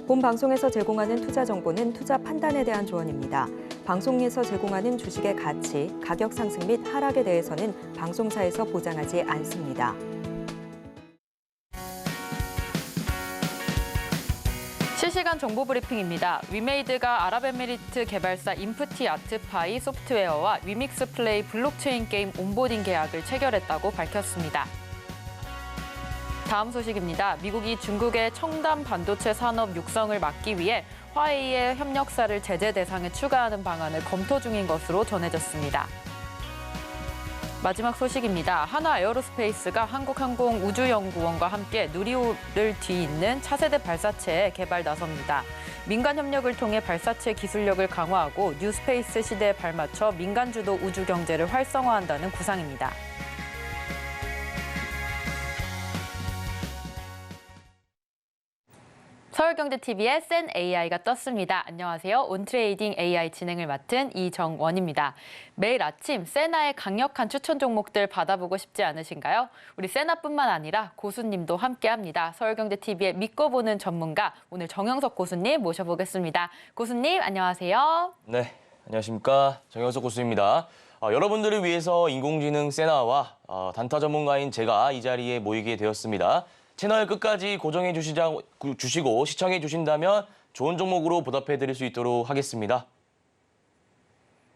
본 방송에서 제공하는 투자 정보는 투자 판단에 대한 조언입니다. 방송에서 제공하는 주식의 가치, 가격 상승 및 하락에 대해서는 방송사에서 보장하지 않습니다. 실시간 정보 브리핑입니다. 위메이드가 아랍에미리트 개발사 인프티 아트파이 소프트웨어와 위믹스 플레이 블록체인 게임 온보딩 계약을 체결했다고 밝혔습니다. 다음 소식입니다. 미국이 중국의 첨단 반도체 산업 육성을 막기 위해 화웨이의 협력사를 제재 대상에 추가하는 방안을 검토 중인 것으로 전해졌습니다. 마지막 소식입니다. 한화 에어로스페이스가 한국항공우주연구원과 함께 누리호를 뒤잇는 차세대 발사체의 개발 나섭니다. 민간 협력을 통해 발사체 기술력을 강화하고 뉴스페이스 시대에 발맞춰 민간 주도 우주 경제를 활성화한다는 구상입니다. 서울경제TV의 센 AI가 떴습니다. 안녕하세요. 온트레이딩 AI 진행을 맡은 이정원입니다. 매일 아침 세나의 강력한 추천 종목들 받아보고 싶지 않으신가요? 우리 세나뿐만 아니라 고수님도 함께합니다. 서울경제TV의 믿고 보는 전문가, 오늘 정영석 고수님 모셔보겠습니다. 고수님, 안녕하세요. 네, 안녕하십니까. 정영석 고수입니다. 여러분들을 위해서 인공지능 세나와 단타 전문가인 제가 이 자리에 모이게 되었습니다. 채널 끝까지 고정해 주시고 시청해 주신다면 좋은 종목으로 보답해 드릴 수 있도록 하겠습니다.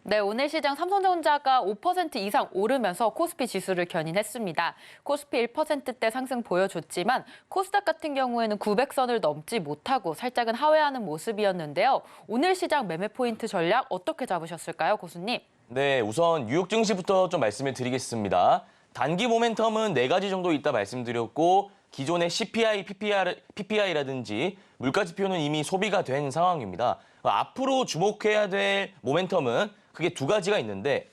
네, 오늘 시장 삼성전자가 5% 이상 오르면서 코스피 지수를 견인했습니다. 코스피 1%대 상승 보여줬지만 코스닥 같은 경우에는 900선을 넘지 못하고 살짝은 하회하는 모습이었는데요. 오늘 시장 매매 포인트 전략 어떻게 잡으셨을까요, 고수님? 네, 우선 뉴욕 증시부터 좀 말씀을 드리겠습니다. 단기 모멘텀은 4가지 정도 있다 말씀드렸고 기존의 CPI, PPI라든지 물가 지표는 이미 소비가 된 상황입니다. 앞으로 주목해야 될 모멘텀은 크게 2가지가 있는데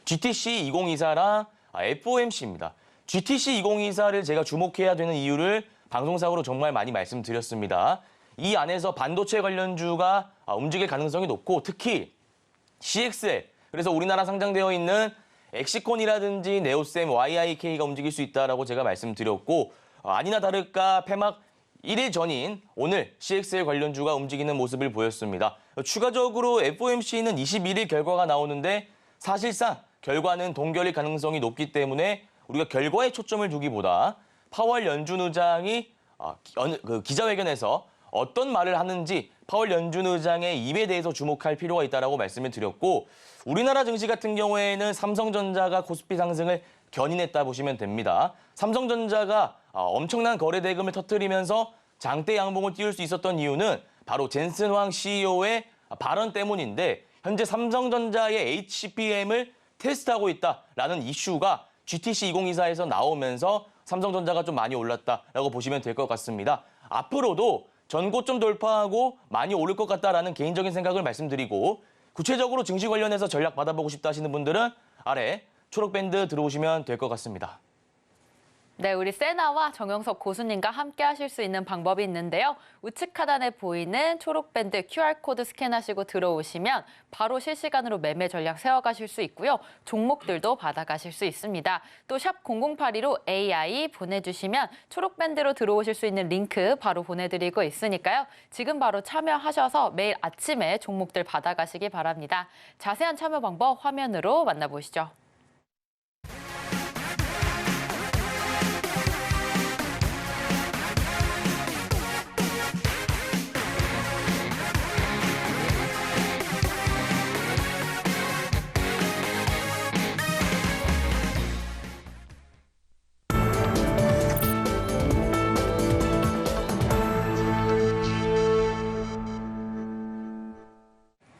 GTC 2024랑 FOMC입니다. GTC 2024를 제가 주목해야 되는 이유를 방송상으로 정말 많이 말씀드렸습니다. 이 안에서 반도체 관련주가 움직일 가능성이 높고 특히 CXL, 그래서 우리나라 상장되어 있는 엑시콘이라든지 네오셈, YIK가 움직일 수 있다라고 제가 말씀드렸고 아니나 다를까 폐막 1일 전인 오늘 CXL 관련주가 움직이는 모습을 보였습니다. 추가적으로 FOMC는 21일 결과가 나오는데 사실상 결과는 동결일 가능성이 높기 때문에 우리가 결과에 초점을 두기보다 파월 연준 의장이 기자회견에서 어떤 말을 하는지 파월 연준 의장의 입에 대해서 주목할 필요가 있다고 말씀을 드렸고 우리나라 증시 같은 경우에는 삼성전자가 코스피 상승을 견인했다 보시면 됩니다. 삼성전자가 엄청난 거래 대금을 터뜨리면서 장대 양봉을 띄울 수 있었던 이유는 바로 젠슨 황 CEO의 발언 때문인데 현재 삼성전자의 HPM을 테스트하고 있다라는 이슈가 GTC 2024에서 나오면서 삼성전자가 좀 많이 올랐다라고 보시면 될 것 같습니다. 앞으로도 전고점 돌파하고 많이 오를 것 같다라는 개인적인 생각을 말씀드리고 구체적으로 증시 관련해서 전략 받아보고 싶다 하시는 분들은 아래 초록밴드 들어오시면 될 것 같습니다. 네, 우리 세나와 정영석 고수님과 함께 하실 수 있는 방법이 있는데요. 우측 하단에 보이는 초록밴드 QR코드 스캔하시고 들어오시면 바로 실시간으로 매매 전략 세워가실 수 있고요. 종목들도 받아가실 수 있습니다. 또 샵 0082로 AI 보내주시면 초록밴드로 들어오실 수 있는 링크 바로 보내드리고 있으니까요. 지금 바로 참여하셔서 매일 아침에 종목들 받아가시기 바랍니다. 자세한 참여 방법 화면으로 만나보시죠.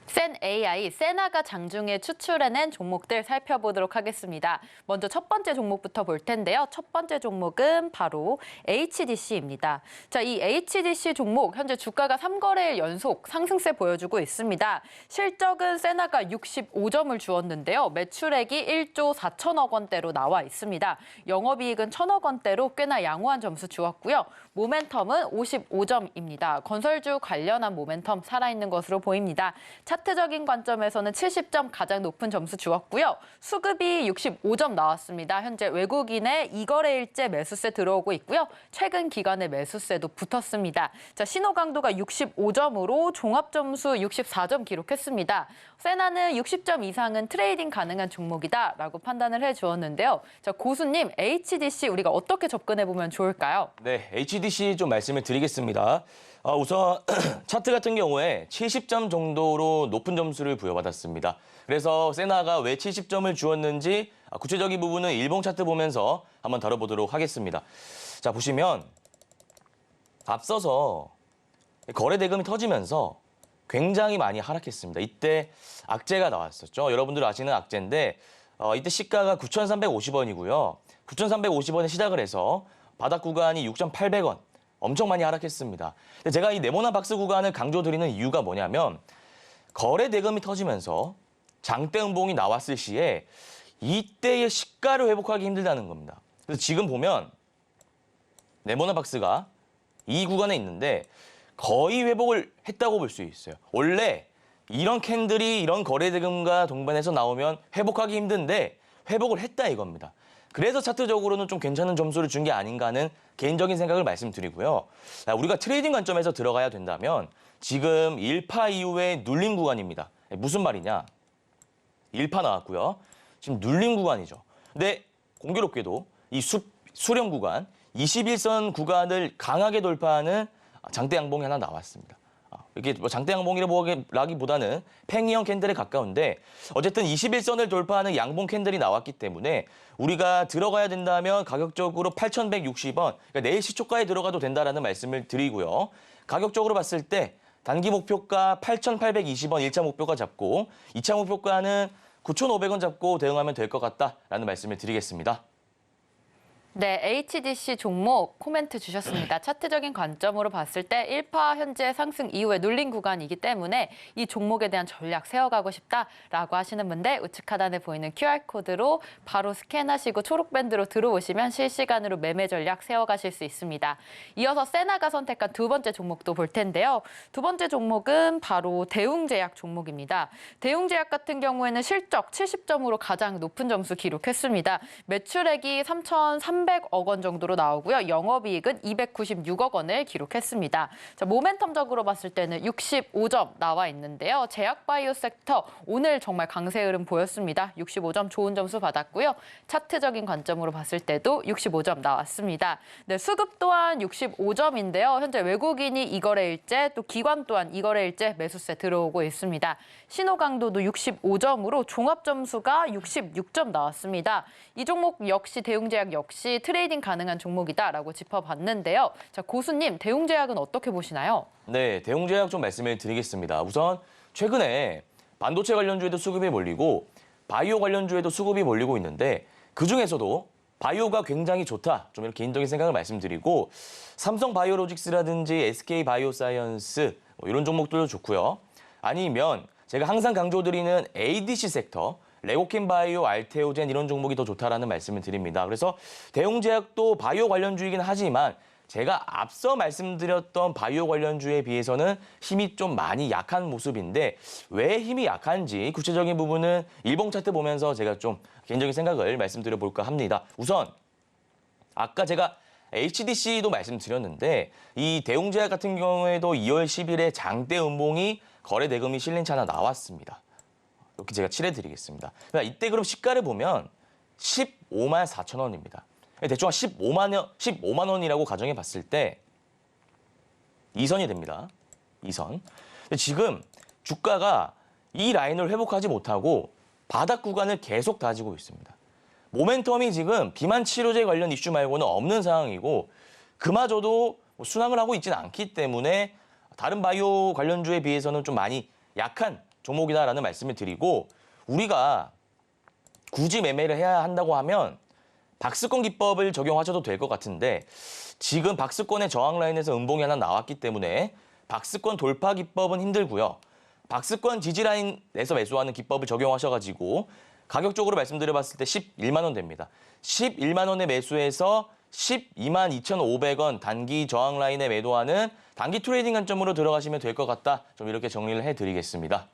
센 AI, 세나가 장중에 추출해낸 종목들 살펴보도록 하겠습니다. 먼저 첫 번째 종목부터 볼 텐데요. 첫 번째 종목은 바로 HDC입니다. 자, 이 HDC 종목 현재 주가가 3거래일 연속 상승세 보여주고 있습니다. 실적은 세나가 65점을 주었는데요. 매출액이 1조 4천억 원대로 나와 있습니다. 영업이익은 1천억 원대로 꽤나 양호한 점수 주었고요. 모멘텀은 55점입니다. 건설주 관련한 모멘텀 살아있는 것으로 보입니다. 차트적인 차트적인 관점에서는 70점 가장 높은 점수 주었고요. 수급이 65점 나왔습니다. 현재 외국인의 이거래일제 매수세 들어오고 있고요. 최근 기간의 매수세도 붙었습니다. 자, 신호 강도가 65점으로 종합 점수 64점 기록했습니다. 세나는 60점 이상은 트레이딩 가능한 종목이다라고 판단을 해주었는데요. 자, 고수님, HDC 우리가 어떻게 접근해보면 좋을까요? 네, HDC 좀 말씀을 드리겠습니다. 우선 차트 같은 경우에 70점 정도로 높은 점수를 부여받았습니다. 그래서 세나가 왜 70점을 주었는지 구체적인 부분은 일봉 차트 보면서 한번 다뤄보도록 하겠습니다. 자, 보시면 앞서서 거래 대금이 터지면서 굉장히 많이 하락했습니다. 이때 악재가 나왔었죠. 여러분들 아시는 악재인데 이때 시가가 9,350원이고요. 9,350원에 시작을 해서 바닥 구간이 6,800원. 엄청 많이 하락했습니다. 근데 제가 이 네모난 박스 구간을 강조드리는 이유가 뭐냐면 거래 대금이 터지면서 장대 음봉이 나왔을 시에 이때의 시가를 회복하기 힘들다는 겁니다. 그래서 지금 보면 네모난 박스가 이 구간에 있는데 거의 회복을 했다고 볼 수 있어요. 원래 이런 캔들이 이런 거래 대금과 동반해서 나오면 회복하기 힘든데 회복을 했다 이겁니다. 그래서 차트적으로는 좀 괜찮은 점수를 준 게 아닌가 하는 개인적인 생각을 말씀드리고요. 우리가 트레이딩 관점에서 들어가야 된다면 지금 1파 이후에 눌림 구간입니다. 무슨 말이냐? 1파 나왔고요. 지금 눌림 구간이죠. 근데 공교롭게도 이 수렴 구간, 21선 구간을 강하게 돌파하는 장대 양봉이 하나 나왔습니다. 이게 뭐 장대 양봉이라기보다는 팽이형 캔들에 가까운데 어쨌든 21선을 돌파하는 양봉 캔들이 나왔기 때문에 우리가 들어가야 된다면 가격적으로 8,160원, 그러니까 내일 시초가에 들어가도 된다라는 말씀을 드리고요. 가격적으로 봤을 때 단기 목표가 8,820원 1차 목표가 잡고 2차 목표가는 9,500원 잡고 대응하면 될 것 같다라는 말씀을 드리겠습니다. 네, HDC 종목 코멘트 주셨습니다. 차트적인 관점으로 봤을 때 1파 현재 상승 이후에 눌린 구간이기 때문에 이 종목에 대한 전략 세워가고 싶다라고 하시는 분들 우측 하단에 보이는 QR코드로 바로 스캔하시고 초록밴드로 들어오시면 실시간으로 매매 전략 세워가실 수 있습니다. 이어서 세나가 선택한 두 번째 종목도 볼 텐데요. 두 번째 종목은 바로 대웅제약 종목입니다. 대웅제약 같은 경우에는 실적 70점으로 가장 높은 점수 기록했습니다. 매출액이 3,300억 원 정도로 나오고요. 영업이익은 296억 원을 기록했습니다. 자, 모멘텀적으로 봤을 때는 65점 나와 있는데요. 제약바이오 섹터 오늘 정말 강세 흐름 보였습니다. 65점 좋은 점수 받았고요. 차트적인 관점으로 봤을 때도 65점 나왔습니다. 네, 수급 또한 65점인데요. 현재 외국인이 이거래일제 또 기관 또한 이거래일제 매수세 들어오고 있습니다. 신호 강도도 65점으로 종합 점수가 66점 나왔습니다. 이 종목 역시 대웅제약 역시 트레이딩 가능한 종목이다라고 짚어봤는데요. 자, 고수님, 대웅제약은 어떻게 보시나요? 네, 대웅제약 좀 말씀을 드리겠습니다. 우선 최근에 반도체 관련주에도 수급이 몰리고 바이오 관련주에도 수급이 몰리고 있는데 그중에서도 바이오가 굉장히 좋다. 좀 이렇게 개인적인 생각을 말씀드리고 삼성바이오로직스라든지 SK바이오사이언스 이런 종목들도 좋고요. 아니면 제가 항상 강조드리는 ADC 섹터 레고킨바이오, 알테오젠 이런 종목이 더 좋다라는 말씀을 드립니다. 그래서 대웅제약도 바이오 관련주이긴 하지만 제가 앞서 말씀드렸던 바이오 관련주에 비해서는 힘이 좀 많이 약한 모습인데 왜 힘이 약한지 구체적인 부분은 일봉 차트 보면서 제가 좀 개인적인 생각을 말씀드려 볼까 합니다. 우선 아까 제가 HDC도 말씀드렸는데 이 대웅제약 같은 경우에도 2월 10일에 장대 음봉이 거래 대금이 실린 차 하나 나왔습니다. 이렇게 제가 칠해드리겠습니다. 이때 그럼 시가를 보면 15만 4천 원입니다. 대충 한 15만 원이라고 가정해 봤을 때 2선이 됩니다. 2선. 근데 지금 주가가 이 라인을 회복하지 못하고 바닥 구간을 계속 다지고 있습니다. 모멘텀이 지금 비만 치료제 관련 이슈 말고는 없는 상황이고 그마저도 순항을 하고 있지는 않기 때문에 다른 바이오 관련주에 비해서는 좀 많이 약한 종목이다라는 말씀을 드리고 우리가 굳이 매매를 해야 한다고 하면 박스권 기법을 적용하셔도 될 것 같은데 지금 박스권의 저항 라인에서 음봉이 하나 나왔기 때문에 박스권 돌파 기법은 힘들고요. 박스권 지지 라인에서 매수하는 기법을 적용하셔가지고 가격적으로 말씀드려봤을 때 11만 원 됩니다. 11만 원에 매수해서 12만 2,500원 단기 저항 라인에 매도하는 단기 트레이딩 관점으로 들어가시면 될 것 같다. 좀 이렇게 정리를 해드리겠습니다.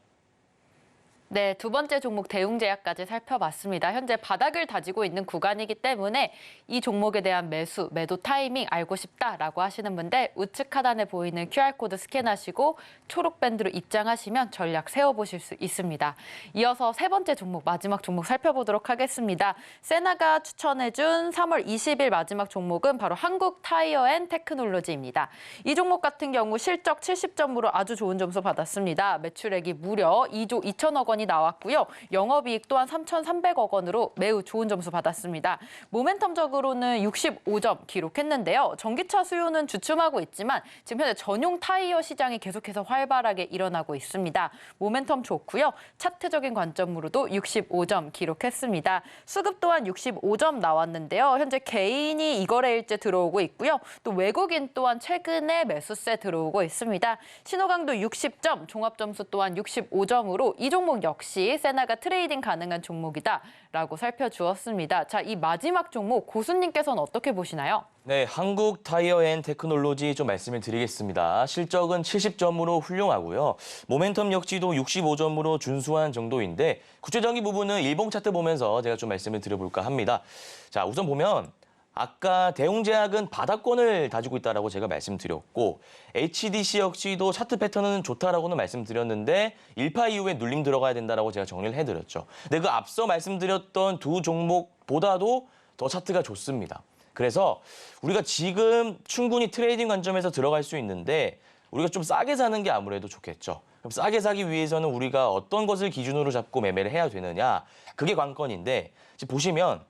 네, 두 번째 종목 대웅제약까지 살펴봤습니다. 현재 바닥을 다지고 있는 구간이기 때문에 이 종목에 대한 매도 타이밍 알고 싶다라고 하시는 분들 우측 하단에 보이는 QR코드 스캔하시고 초록 밴드로 입장하시면 전략 세워보실 수 있습니다. 이어서 세 번째 종목, 마지막 종목 살펴보도록 하겠습니다. 세나가 추천해준 3월 20일 마지막 종목은 바로 한국타이어앤테크놀로지입니다. 이 종목 같은 경우 실적 70점으로 아주 좋은 점수 받았습니다. 매출액이 무려 2조 2천억 원이 나왔고요. 영업이익 또한 3,300억 원으로 매우 좋은 점수 받았습니다. 모멘텀적으로는 65점 기록했는데요. 전기차 수요는 주춤하고 있지만 지금 현재 전용 타이어 시장이 계속해서 활발하게 일어나고 있습니다. 모멘텀 좋고요. 차트적인 관점으로도 65점 기록했습니다. 수급 또한 65점 나왔는데요. 현재 개인이 이거래일제 들어오고 있고요. 또 외국인 또한 최근에 매수세 들어오고 있습니다. 신호강도 60점, 종합점수 또한 65점으로 이 종목 역시 세나가 트레이딩 가능한 종목이다라고 살펴주었습니다. 자, 이 마지막 종목 고수님께서는 어떻게 보시나요? 네, 한국타이어앤테크놀로지 좀 말씀을 드리겠습니다. 실적은 70점으로 훌륭하고요. 모멘텀 역시도 65점으로 준수한 정도인데 구체적인 부분은 일봉 차트 보면서 제가 좀 말씀을 드려볼까 합니다. 자, 우선 보면 아까 대웅제약은 바닥권을 다지고 있다라고 제가 말씀드렸고 HDC 역시도 차트 패턴은 좋다라고는 말씀드렸는데 1파 이후에 눌림 들어가야 된다라고 제가 정리를 해드렸죠. 근데 그 앞서 말씀드렸던 두 종목보다도 더 차트가 좋습니다. 그래서 우리가 지금 충분히 트레이딩 관점에서 들어갈 수 있는데 우리가 좀 싸게 사는 게 아무래도 좋겠죠. 그럼 싸게 사기 위해서는 우리가 어떤 것을 기준으로 잡고 매매를 해야 되느냐. 그게 관건인데 지금 보시면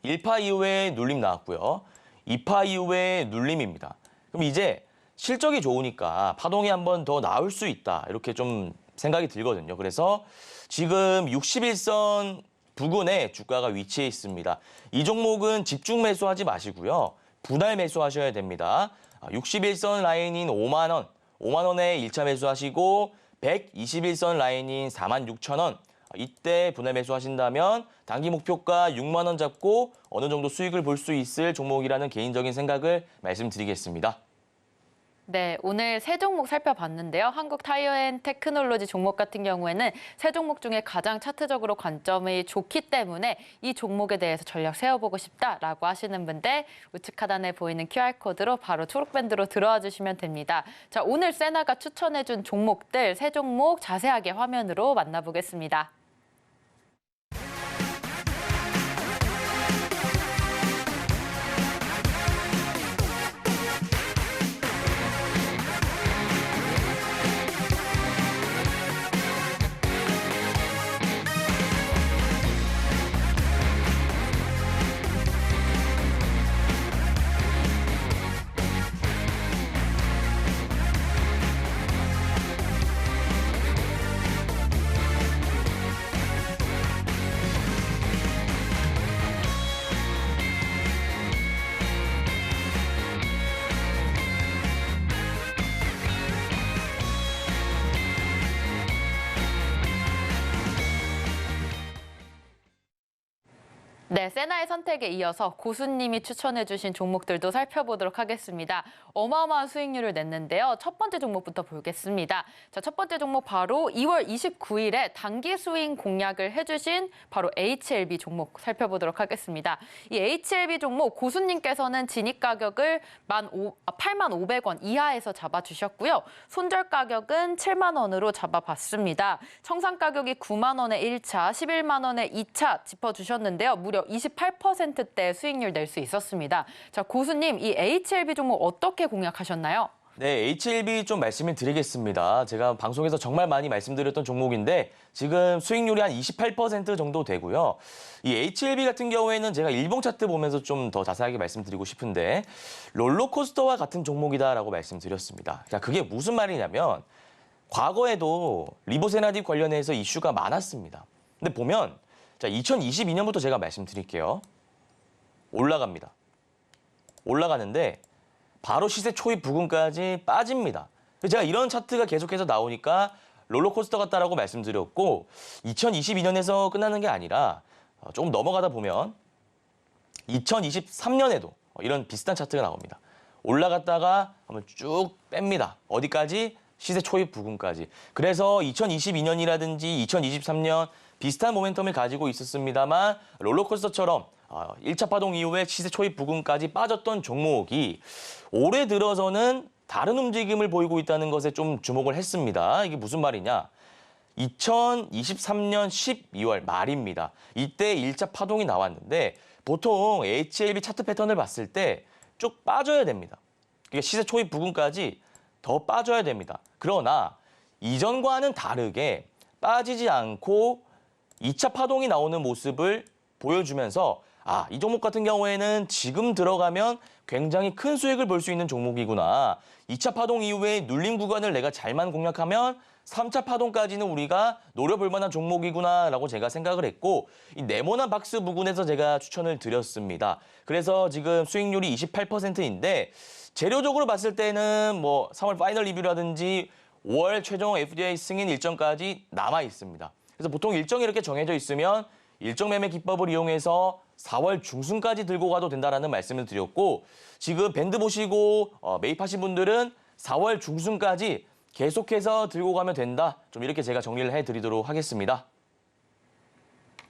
1파 이후에 눌림 나왔고요. 2파 이후에 눌림입니다. 그럼 이제 실적이 좋으니까 파동이 한 번 더 나올 수 있다. 이렇게 좀 생각이 들거든요. 그래서 지금 61선 부근에 주가가 위치해 있습니다. 이 종목은 집중 매수하지 마시고요. 분할 매수하셔야 됩니다. 61선 라인인 5만 원, 5만 원에 1차 매수하시고 121선 라인인 4만 6천 원. 이때 분할 매수하신다면 단기 목표가 6만 원 잡고 어느 정도 수익을 볼 수 있을 종목이라는 개인적인 생각을 말씀드리겠습니다. 네, 오늘 세 종목 살펴봤는데요. 한국타이어앤테크놀로지 종목 같은 경우에는 세 종목 중에 가장 차트적으로 관점이 좋기 때문에 이 종목에 대해서 전략 세워보고 싶다라고 하시는 분들 우측 하단에 보이는 QR코드로 바로 초록밴드로 들어와 주시면 됩니다. 자, 오늘 세나가 추천해준 종목들 세 종목 자세하게 화면으로 만나보겠습니다. 네, 세나의 선택에 이어서 고수님이 추천해주신 종목들도 살펴보도록 하겠습니다. 어마어마한 수익률을 냈는데요. 첫 번째 종목부터 보겠습니다. 자, 첫 번째 종목 바로 2월 29일에 단기 스윙 공략을 해주신 바로 HLB 종목 살펴보도록 하겠습니다. 이 HLB 종목 고수님께서는 진입 가격을 8,500원 이하에서 잡아주셨고요. 손절 가격은 7만 원으로 잡아봤습니다. 청산 가격이 9만 원에 1차, 11만 원에 2차 짚어주셨는데요. 무려 28%대 수익률 낼 수 있었습니다. 자, 고수님, 이 HLB 종목 어떻게 공략하셨나요? 네, HLB 좀 말씀을 드리겠습니다. 제가 방송에서 정말 많이 말씀드렸던 종목인데 지금 수익률이 한 28% 정도 되고요. 이 HLB 같은 경우에는 제가 일봉 차트 보면서 좀 더 자세하게 말씀드리고 싶은데 롤러코스터와 같은 종목이다라고 말씀드렸습니다. 자, 그게 무슨 말이냐면 과거에도 리보세라딥 관련해서 이슈가 많았습니다. 근데 보면 자, 2022년부터 제가 말씀드릴게요. 올라갑니다. 올라가는데 바로 시세 초입 부근까지 빠집니다. 제가 이런 차트가 계속해서 나오니까 롤러코스터 같다라고 말씀드렸고 2022년에서 끝나는 게 아니라 조금 넘어가다 보면 2023년에도 이런 비슷한 차트가 나옵니다. 올라갔다가 한번 쭉 뺍니다. 어디까지? 시세 초입 부근까지. 그래서 2022년이라든지 2023년 비슷한 모멘텀을 가지고 있었습니다만 롤러코스터처럼 1차 파동 이후에 시세 초입 부근까지 빠졌던 종목이 올해 들어서는 다른 움직임을 보이고 있다는 것에 좀 주목을 했습니다. 이게 무슨 말이냐? 2023년 12월 말입니다. 이때 1차 파동이 나왔는데 보통 HLB 차트 패턴을 봤을 때 쭉 빠져야 됩니다. 그러니까 시세 초입 부근까지 더 빠져야 됩니다. 그러나 이전과는 다르게 빠지지 않고 2차 파동이 나오는 모습을 보여주면서 이 종목 같은 경우에는 지금 들어가면 굉장히 큰 수익을 볼 수 있는 종목이구나. 2차 파동 이후에 눌림 구간을 내가 잘만 공략하면 3차 파동까지는 우리가 노려볼 만한 종목이구나라고 제가 생각을 했고 이 네모난 박스 부근에서 제가 추천을 드렸습니다. 그래서 지금 수익률이 28%인데 재료적으로 봤을 때는 뭐 3월 파이널 리뷰라든지 5월 최종 FDI 승인 일정까지 남아 있습니다. 그래서 보통 일정이 이렇게 정해져 있으면 일정 매매 기법을 이용해서 4월 중순까지 들고 가도 된다라는 말씀을 드렸고 지금 밴드 보시고 매입하신 분들은 4월 중순까지 계속해서 들고 가면 된다. 좀 이렇게 제가 정리를 해드리도록 하겠습니다.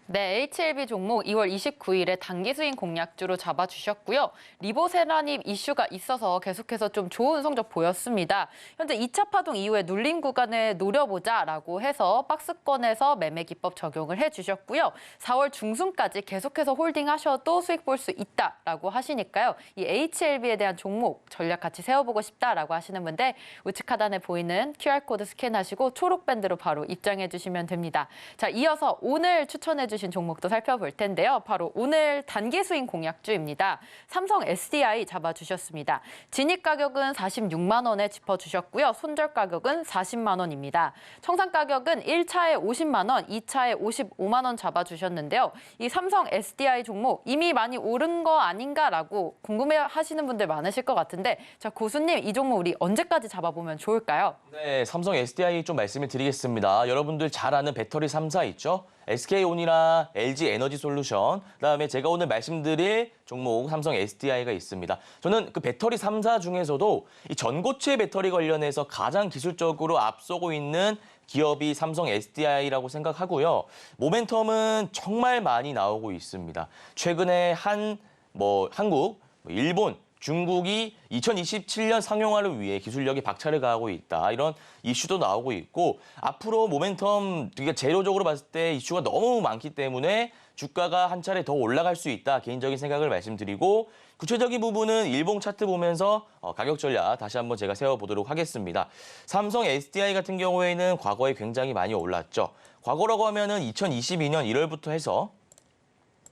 네, HLB 종목 2월 29일에 단기 수익 공략주로 잡아주셨고요. 리보세라님 이슈가 있어서 계속해서 좀 좋은 성적 보였습니다. 현재 2차 파동 이후에 눌림 구간을 노려보자라고 해서 박스권에서 매매 기법 적용을 해주셨고요. 4월 중순까지 계속해서 홀딩하셔도 수익 볼 수 있다라고 하시니까요. 이 HLB에 대한 종목 전략 같이 세워보고 싶다라고 하시는 분들 우측 하단에 보이는 QR코드 스캔하시고 초록 밴드로 바로 입장해 주시면 됩니다. 자, 이어서 오늘 추천해 주신 종목도 살펴볼 텐데요. 바로 오늘 단기 수익 공략주입니다. 삼성 SDI 잡아주셨습니다. 진입 가격은 46만 원에 짚어주셨고요. 손절 가격은 40만 원입니다. 청산 가격은 1차에 50만 원, 2차에 55만 원 잡아주셨는데요. 이 삼성 SDI 종목 이미 많이 오른 거 아닌가라고 궁금해하시는 분들 많으실 것 같은데 자, 고수님 이 종목 우리 언제까지 잡아보면 좋을까요? 네, 삼성 SDI 좀 말씀을 드리겠습니다. 여러분들 잘 아는 배터리 3사 있죠? SK온이나 LG에너지솔루션, 그다음에 제가 오늘 말씀드릴 종목 삼성 SDI가 있습니다. 저는 그 배터리 3사 중에서도 이 전고체 배터리 관련해서 가장 기술적으로 앞서고 있는 기업이 삼성 SDI라고 생각하고요. 모멘텀은 정말 많이 나오고 있습니다. 최근에 한국, 일본, 중국이 2027년 상용화를 위해 기술력이 박차를 가하고 있다. 이런 이슈도 나오고 있고 앞으로 모멘텀 되게 재료적으로 봤을 때 이슈가 너무 많기 때문에 주가가 한 차례 더 올라갈 수 있다. 개인적인 생각을 말씀드리고 구체적인 부분은 일봉 차트 보면서 가격 전략 다시 한번 제가 세워보도록 하겠습니다. 삼성 SDI 같은 경우에는 과거에 굉장히 많이 올랐죠. 과거라고 하면은 2022년 1월부터 해서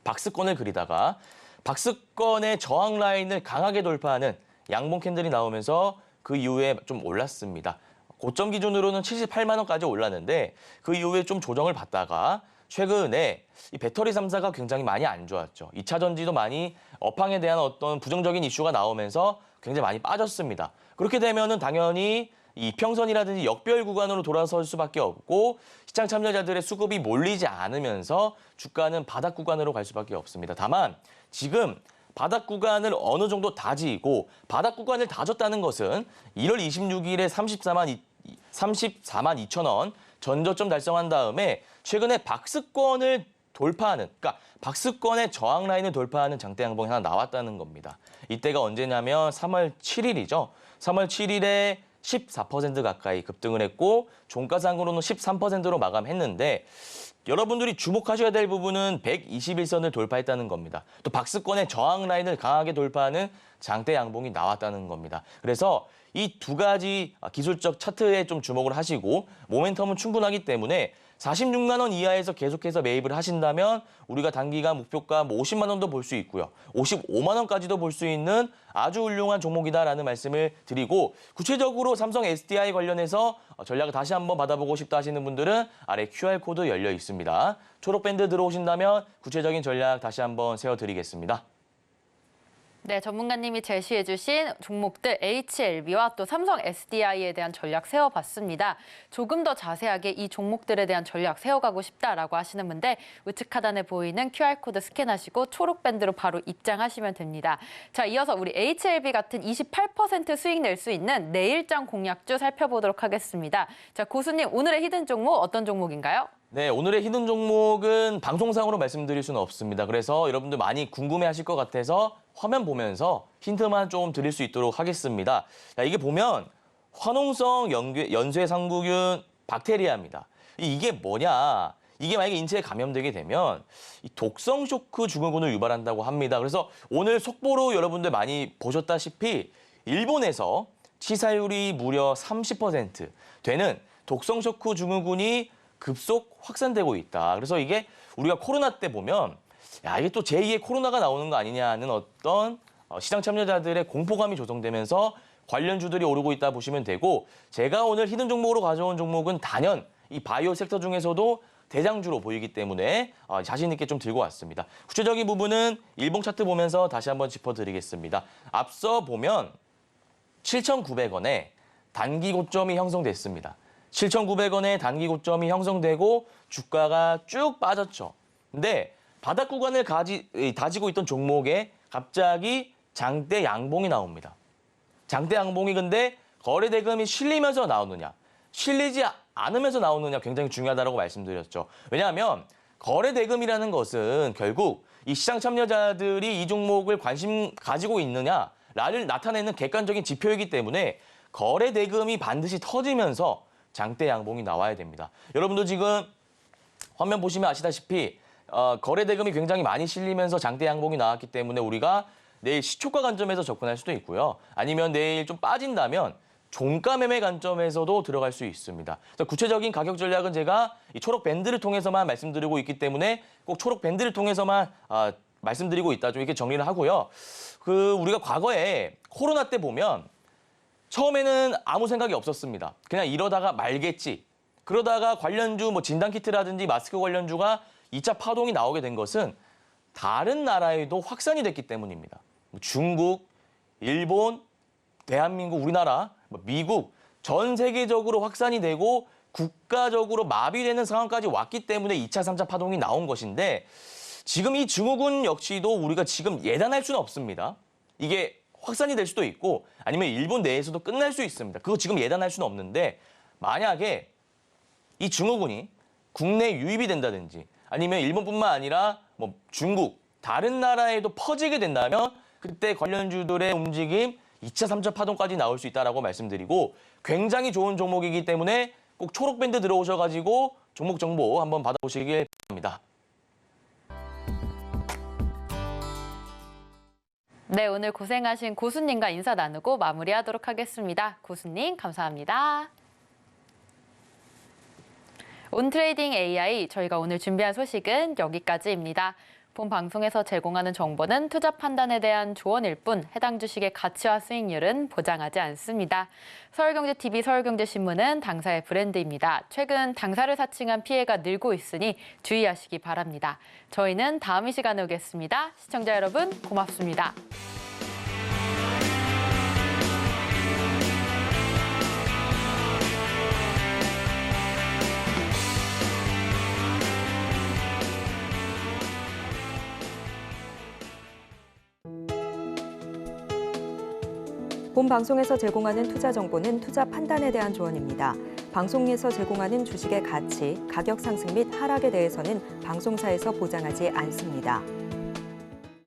박스권을 그리다가 박스권의 저항 라인을 강하게 돌파하는 양봉 캔들이 나오면서 그 이후에 좀 올랐습니다. 고점 기준으로는 78만 원까지 올랐는데 그 이후에 좀 조정을 받다가 최근에 이 배터리 3사가 굉장히 많이 안 좋았죠. 2차 전지도 많이 업황에 대한 어떤 부정적인 이슈가 나오면서 굉장히 많이 빠졌습니다. 그렇게 되면은 당연히 이 평선이라든지 역별 구간으로 돌아설 수밖에 없고 시장 참여자들의 수급이 몰리지 않으면서 주가는 바닥 구간으로 갈 수밖에 없습니다. 다만 지금 바닥 구간을 어느 정도 다지고 바닥 구간을 다졌다는 것은 1월 26일에 34만 2천 원 전저점 달성한 다음에 최근에 박스권을 돌파하는, 그러니까 박스권의 저항 라인을 돌파하는 장대 양봉이 하나 나왔다는 겁니다. 이때가 언제냐면 3월 7일이죠. 3월 7일에 14% 가까이 급등을 했고 종가상으로는 13%로 마감했는데 여러분들이 주목하셔야 될 부분은 121선을 돌파했다는 겁니다. 또 박스권의 저항 라인을 강하게 돌파하는 장대 양봉이 나왔다는 겁니다. 그래서 이 두 가지 기술적 차트에 좀 주목을 하시고 모멘텀은 충분하기 때문에 46만 원 이하에서 계속해서 매입을 하신다면 우리가 단기간 목표가 50만 원도 볼 수 있고요. 55만 원까지도 볼 수 있는 아주 훌륭한 종목이다라는 말씀을 드리고 구체적으로 삼성 SDI 관련해서 전략을 다시 한번 받아보고 싶다 하시는 분들은 아래 QR코드 열려 있습니다. 초록 밴드 들어오신다면 구체적인 전략 다시 한번 세워드리겠습니다. 네, 전문가님이 제시해주신 종목들 HLB와 또 삼성 SDI에 대한 전략 세워봤습니다. 조금 더 자세하게 이 종목들에 대한 전략 세워가고 싶다라고 하시는 분들 우측 하단에 보이는 QR코드 스캔하시고 초록 밴드로 바로 입장하시면 됩니다. 자, 이어서 우리 HLB 같은 28% 수익 낼 수 있는 내일장 공략주 살펴보도록 하겠습니다. 자, 고수님, 오늘의 히든 종목 어떤 종목인가요? 네, 오늘의 히든 종목은 방송상으로 말씀드릴 수는 없습니다. 그래서 여러분들 많이 궁금해하실 것 같아서 화면 보면서 힌트만 좀 드릴 수 있도록 하겠습니다. 자, 이게 보면 화농성 연쇄상구균 박테리아입니다. 이게 뭐냐? 이게 만약에 인체에 감염되게 되면 이 독성 쇼크 증후군을 유발한다고 합니다. 그래서 오늘 속보로 여러분들 많이 보셨다시피 일본에서 치사율이 무려 30% 되는 독성 쇼크 증후군이 급속 확산되고 있다. 그래서 이게 우리가 코로나 때 보면 야, 이게 또 제2의 코로나가 나오는 거 아니냐는 어떤 시장 참여자들의 공포감이 조성되면서 관련주들이 오르고 있다 보시면 되고, 제가 오늘 히든 종목으로 가져온 종목은 단연 이 바이오 섹터 중에서도 대장주로 보이기 때문에 자신 있게 좀 들고 왔습니다. 구체적인 부분은 일봉 차트 보면서 다시 한번 짚어드리겠습니다. 앞서 보면 7,900원에 단기 고점이 형성됐습니다. 7,900원에 단기 고점이 형성되고 주가가 쭉 빠졌죠. 근데 바닥 구간을 다지고 있던 종목에 갑자기 장대 양봉이 나옵니다. 장대 양봉이 근데 거래 대금이 실리면서 나오느냐, 실리지 않으면서 나오느냐 굉장히 중요하다고 말씀드렸죠. 왜냐하면 거래 대금이라는 것은 결국 이 시장 참여자들이 이 종목을 관심 가지고 있느냐를 나타내는 객관적인 지표이기 때문에 거래 대금이 반드시 터지면서 장대 양봉이 나와야 됩니다. 여러분도 지금 화면 보시면 아시다시피 거래 대금이 굉장히 많이 실리면서 장대 양봉이 나왔기 때문에 우리가 내일 시초가 관점에서 접근할 수도 있고요. 아니면 내일 좀 빠진다면 종가 매매 관점에서도 들어갈 수 있습니다. 그래서 구체적인 가격 전략은 제가 이 초록 밴드를 통해서만 말씀드리고 있기 때문에 꼭 초록 밴드를 통해서만 말씀드리고 있다. 좀 이렇게 정리를 하고요. 우리가 과거에 코로나 때 보면 처음에는 아무 생각이 없었습니다. 그냥 이러다가 말겠지. 그러다가 관련주 뭐 진단키트라든지 마스크 관련주가 2차 파동이 나오게 된 것은 다른 나라에도 확산이 됐기 때문입니다. 중국, 일본, 대한민국, 우리나라, 미국 전 세계적으로 확산이 되고 국가적으로 마비되는 상황까지 왔기 때문에 2차, 3차 파동이 나온 것인데 지금 이 증후군 역시도 우리가 지금 예단할 수는 없습니다. 이게 확산이 될 수도 있고 아니면 일본 내에서도 끝날 수 있습니다. 그거 지금 예단할 수는 없는데 만약에 이 증후군이 국내 유입이 된다든지 아니면 일본뿐만 아니라 뭐 중국, 다른 나라에도 퍼지게 된다면 그때 관련주들의 움직임 2차, 3차 파동까지 나올 수 있다고 말씀드리고 굉장히 좋은 종목이기 때문에 꼭 초록밴드 들어오셔가지고 종목 정보 한번 받아보시길 바랍니다. 네, 오늘 고생하신 고수님과 인사 나누고 마무리하도록 하겠습니다. 고수님, 감사합니다. 온트레이딩 AI, 저희가 오늘 준비한 소식은 여기까지입니다. 본 방송에서 제공하는 정보는 투자 판단에 대한 조언일 뿐 해당 주식의 가치와 수익률은 보장하지 않습니다. 서울경제TV, 서울경제신문은 당사의 브랜드입니다. 최근 당사를 사칭한 피해가 늘고 있으니 주의하시기 바랍니다. 저희는 다음 이 시간에 오겠습니다. 시청자 여러분, 고맙습니다. 본 방송에서 제공하는 투자 정보는 투자 판단에 대한 조언입니다. 방송에서 제공하는 주식의 가치, 가격 상승 및 하락에 대해서는 방송사에서 보장하지 않습니다.